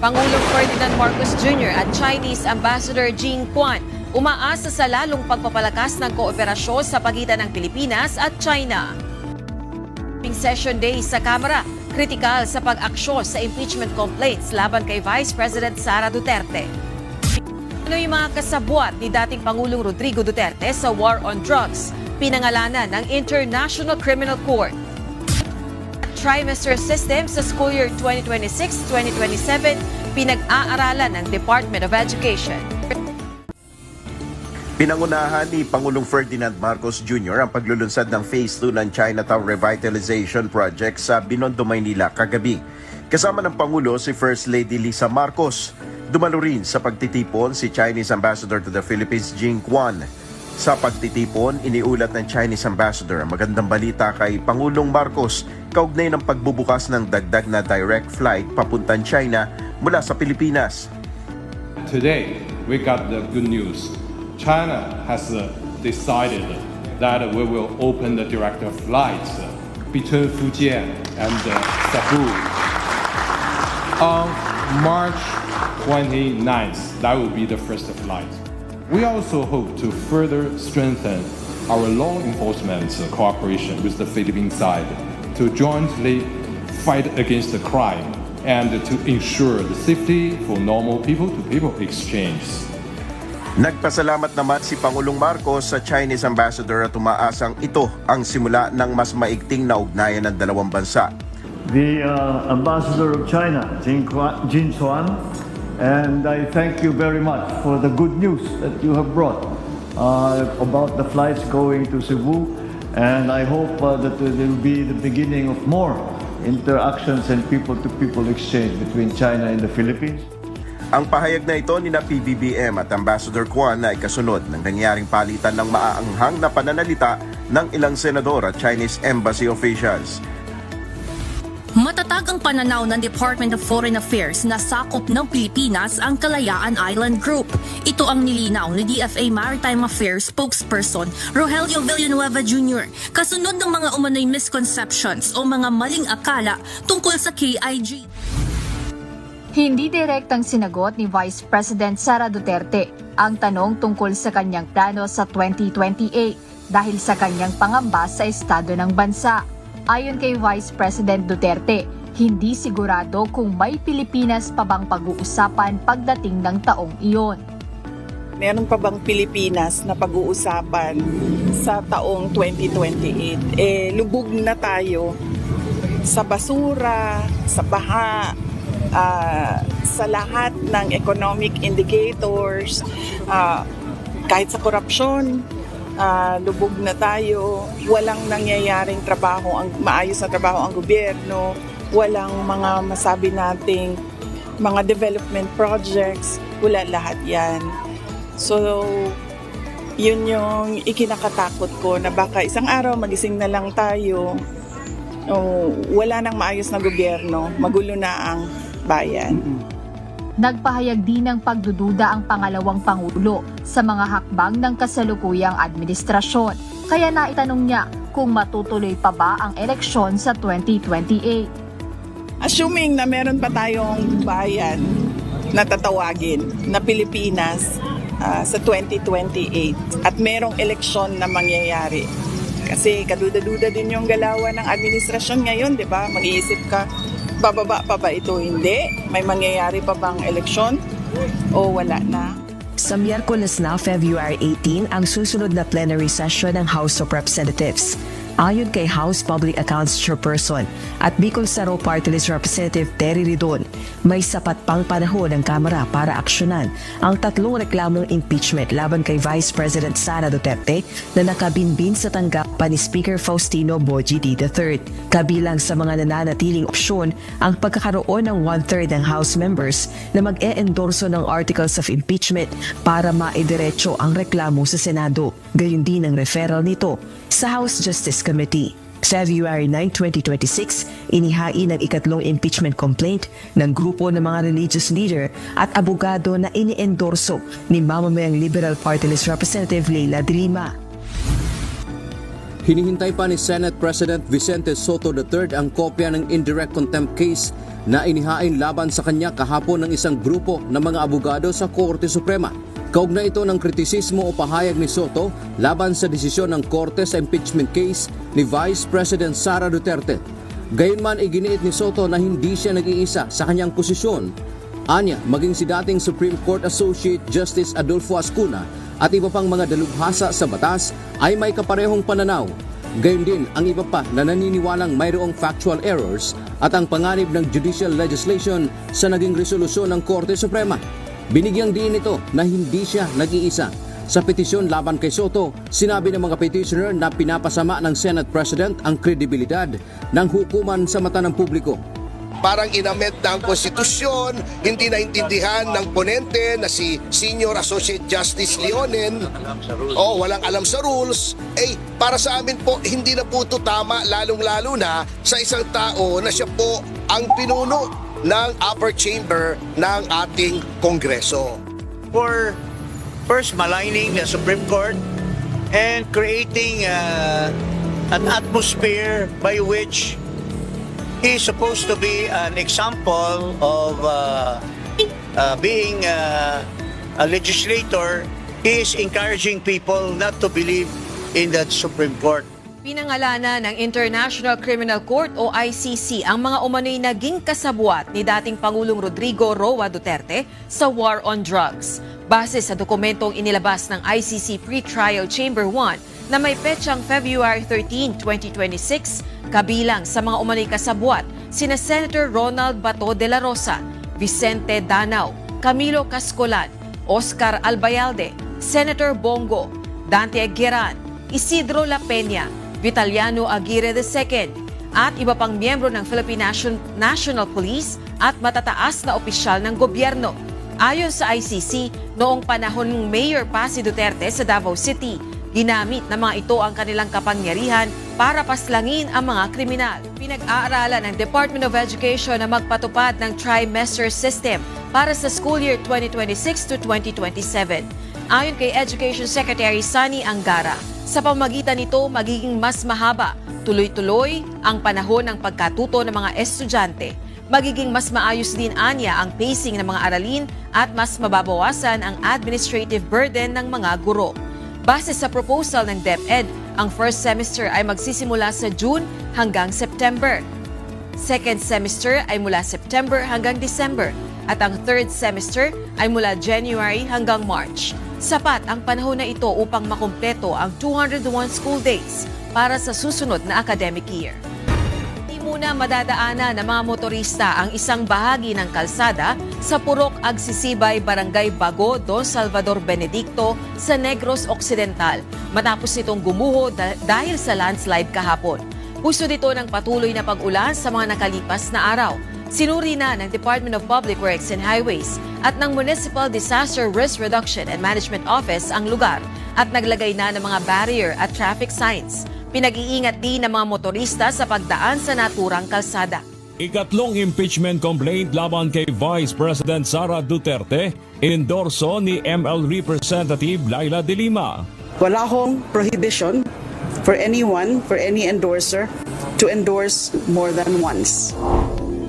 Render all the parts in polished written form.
Pangulong Ferdinand Marcos Jr. at Chinese Ambassador Jing Quan umaasa sa lalong pagpapalakas ng kooperasyon sa pagitan ng Pilipinas at China. Session day sa Kamara, kritikal sa pag-aksyon sa impeachment complaints laban kay Vice President Sara Duterte. Ano yung mga kasabwat ni dating Pangulong Rodrigo Duterte sa war on drugs, pinangalanan ng International Criminal Court. Trimester system sa school year 2026-2027, pinag-aaralan ng Department of Education. Pinangunahan ni Pangulong Ferdinand Marcos Jr. ang paglulunsad ng Phase 2 ng Chinatown Revitalization Project sa Binondo, Maynila kagabi. Kasama ng Pangulo si First Lady Lisa Marcos. Dumalo rin sa pagtitipon si Chinese Ambassador to the Philippines Jing Quan. Sa pagtitipon, iniulat ng Chinese Ambassador ang magandang balita kay Pangulong Marcos kaugnay ng pagbubukas ng dagdag na direct flight papuntang China mula sa Pilipinas. Today, we got the good news. China has decided that we will open the direct flights between Fujian and Cebu on March 29th. That will be the first flight. We also hope to further strengthen our law enforcement cooperation with the Philippine side to jointly fight against the crime and to ensure the safety for normal people-to-people exchange. Nagpasalamat naman si Pangulong Marcos sa Chinese Ambassador at umaasang ito ang simula ng mas maigting na ugnayan ng dalawang bansa. The Ambassador of China, Jing Quan, and I thank you very much for the good news that you have brought about the flights going to Cebu, and I hope that it will be the beginning of more interactions and people-to-people exchange between China and the Philippines. Ang pahayag na ito ni na PBBM at Ambassador Quan ay kasunod ng nangyaring palitan ng maaanghang na pananalita ng ilang senador at Chinese embassy officials. Matatag ang pananaw ng Department of Foreign Affairs na sakop ng Pilipinas ang Kalayaan Island Group. Ito ang nilinaw ni DFA Maritime Affairs spokesperson Rogelio Villanueva Jr. kasunod ng mga umano'y misconceptions o mga maling akala tungkol sa KIG. Hindi direktang sinagot ni Vice President Sara Duterte ang tanong tungkol sa kanyang plano sa 2028 dahil sa kanyang pangamba sa estado ng bansa. Ayon kay Vice President Duterte, hindi sigurado kung may Pilipinas pa bang pag-uusapan pagdating ng taong iyon. Meron pa bang Pilipinas na pag-uusapan sa taong 2028? Lubog na tayo sa basura, sa baha, sa lahat ng economic indicators, kahit sa korupsyon, lubog na tayo, walang nangyayaring trabaho, maayos na trabaho ang gobyerno, walang mga masabi nating mga development projects, wala lahat yan. So, yun yung ikinakatakot ko na baka isang araw magising na lang tayo, wala nang maayos na gobyerno, magulo na ang bayan. Nagpahayag din ng pagdududa ang pangalawang Pangulo sa mga hakbang ng kasalukuyang administrasyon. Kaya naitanong niya kung matutuloy pa ba ang eleksyon sa 2028. Assuming na meron pa tayong bayan na tatawagin na Pilipinas sa 2028 at merong eleksyon na mangyayari. Kasi kaduda-duda din yung galawan ng administrasyon ngayon, di ba? Mag-iisip ka, bababa pa ba ito? Hindi. May mangyayari pa bang eleksyon? O wala na? Sa Miyerkules na February 18 ang susunod na plenary session ng House of Representatives. Ayon kay House Public Accounts Chairperson at Bicol Saro Party List Representative Terry Ridon, may sapat pang panahon ng Kamara para aksyonan ang tatlong reklamong impeachment laban kay Vice President Sara Duterte na nakabinbin sa tanggapan ni Speaker Faustino Boji III. Kabilang sa mga nananatiling opsyon ang pagkakaroon ng 1/3 ng House members na mag-e-endorso ng articles of impeachment para maidiretso ang reklamo sa Senado. Gayon din ang referral nito sa House Justice Committee. February 9, 2026, inihain ang ikatlong impeachment complaint ng grupo ng mga religious leader at abogado na ini-endorso ni mamamayang Liberal Party List Representative Leila de Lima. Hinihintay pa ni Senate President Vicente Soto III ang kopya ng indirect contempt case na inihain laban sa kanya kahapon ng isang grupo ng mga abogado sa Korte Suprema. Kaugnay ito ng kritisismo o pahayag ni Soto laban sa desisyon ng Korte sa impeachment case ni Vice President Sara Duterte. Gayunman iginiit ni Soto na hindi siya nag-iisa sa kanyang posisyon. Anya, maging si dating Supreme Court Associate Justice Adolfo Ascuna at iba pang mga dalubhasa sa batas ay may kaparehong pananaw. Gayon din ang iba pa na naniniwalang mayroong factual errors at ang panganib ng judicial legislation sa naging resolusyon ng Korte Suprema. Binigyang diin ito na hindi siya nag-iisa. Sa petisyon laban kay Soto, sinabi ng mga petitioner na pinapasama ng Senate President ang kredibilidad ng hukuman sa mata ng publiko. Parang inamend na ang konstitusyon, hindi naintindihan ng ponente na si Senior Associate Justice Leonen, walang alam sa rules. Para sa amin po, hindi na po ito tama, lalong-lalo na sa isang tao na siya po ang pinuno ng upper chamber ng ating Kongreso. For first maligning the Supreme Court and creating an atmosphere by which he is supposed to be an example of being a legislator. He is encouraging people not to believe in the Supreme Court. Pinangalanan ng International Criminal Court o ICC ang mga umano'y naging kasabwat ni dating Pangulong Rodrigo Roa Duterte sa war on drugs. Base sa dokumentong inilabas ng ICC Pre-Trial Chamber 1 na may petsang February 13, 2026, kabilang sa mga umano'y kasabwat sina Senator Ronald Bato de la Rosa, Vicente Danao, Camilo Cascolan, Oscar Albayalde, Senator Bongo, Dante Aguiran, Isidro La Peña, Vitaliano Aguirre II at iba pang miyembro ng Philippine National Police at matataas na opisyal ng gobyerno. Ayon sa ICC, noong panahon ng Mayor pa si Duterte sa Davao City, ginamit ng mga ito ang kanilang kapangyarihan para paslangin ang mga kriminal. Pinag-aaralan ng Department of Education na magpatupad ng trimester system para sa school year 2026 to 2027. Ayon kay Education Secretary Sani Angara, sa pamamagitan nito magiging mas mahaba, tuloy-tuloy ang panahon ng pagkatuto ng mga estudyante. Magiging mas maayos din anya ang pacing ng mga aralin at mas mababawasan ang administrative burden ng mga guro. Base sa proposal ng DepEd, ang first semester ay magsisimula sa June hanggang September. Second semester ay mula September hanggang December at ang third semester ay mula January hanggang March. Sapat ang panahon na ito upang makumpleto ang 201 school days para sa susunod na academic year. Hindi muna madadaanan ng mga motorista ang isang bahagi ng kalsada sa Purok Agsisibay, Barangay Bago, Don Salvador Benedicto sa Negros Occidental matapos itong gumuho dahil sa landslide kahapon. Puso dito ng patuloy na pag-ulan sa mga nakalipas na araw. Sinuri na ng Department of Public Works and Highways at ng Municipal Disaster Risk Reduction and Management Office ang lugar at naglagay na ng mga barrier at traffic signs. Pinag-iingat din ng mga motorista sa pagdaan sa naturang kalsada. Ikatlong impeachment complaint laban kay Vice President Sara Duterte, inendorso ni ML Representative Laila De Lima. Wala akong prohibition for anyone, for any endorser, to endorse more than once.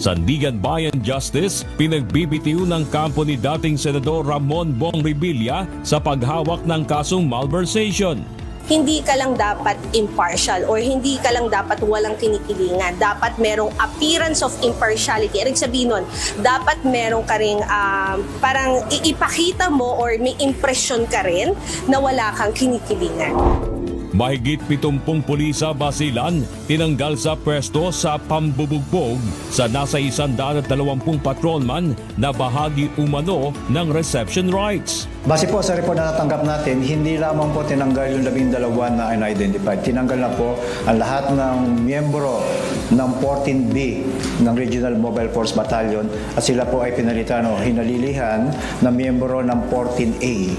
Sandigan Bayan Justice, pinagbibitiw ng kampo ni dating Senador Ramon Bong Revilla sa paghawak ng kasong malversation. Hindi ka lang dapat impartial or hindi ka lang dapat walang kinikilingan. Dapat merong appearance of impartiality. Ibig sabihin nun, dapat merong ka rin parang ipakita mo or may impression ka rin na wala kang kinikilingan. Mahigit 70 pulisa Basilan tinanggal sa pwesto sa pambubugbog sa nasa 120 patrolman na bahagi umano ng reception rights. Base po sa report na natanggap natin, hindi lamang po tinanggal yung 12 na unidentified. Tinanggal na po ang lahat ng miyembro ng 14B ng Regional Mobile Force Battalion at sila po ay pinalitan o hinalilihan na miyembro ng 14A.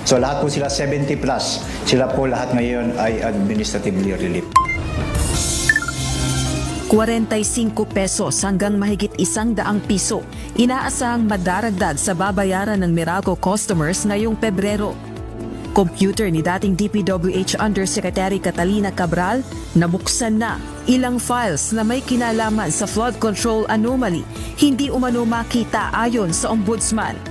So lahat po sila 70 plus, sila po lahat ngayon ay administratively relieved. 45 pesos hanggang mahigit 100 piso. Inaasahang madaragdag sa babayaran ng Meralco customers ngayong Pebrero. Computer ni dating DPWH Undersecretary Catalina Cabral, nabuksan na ilang files na may kinalaman sa flood control anomaly, hindi umano makita ayon sa ombudsman.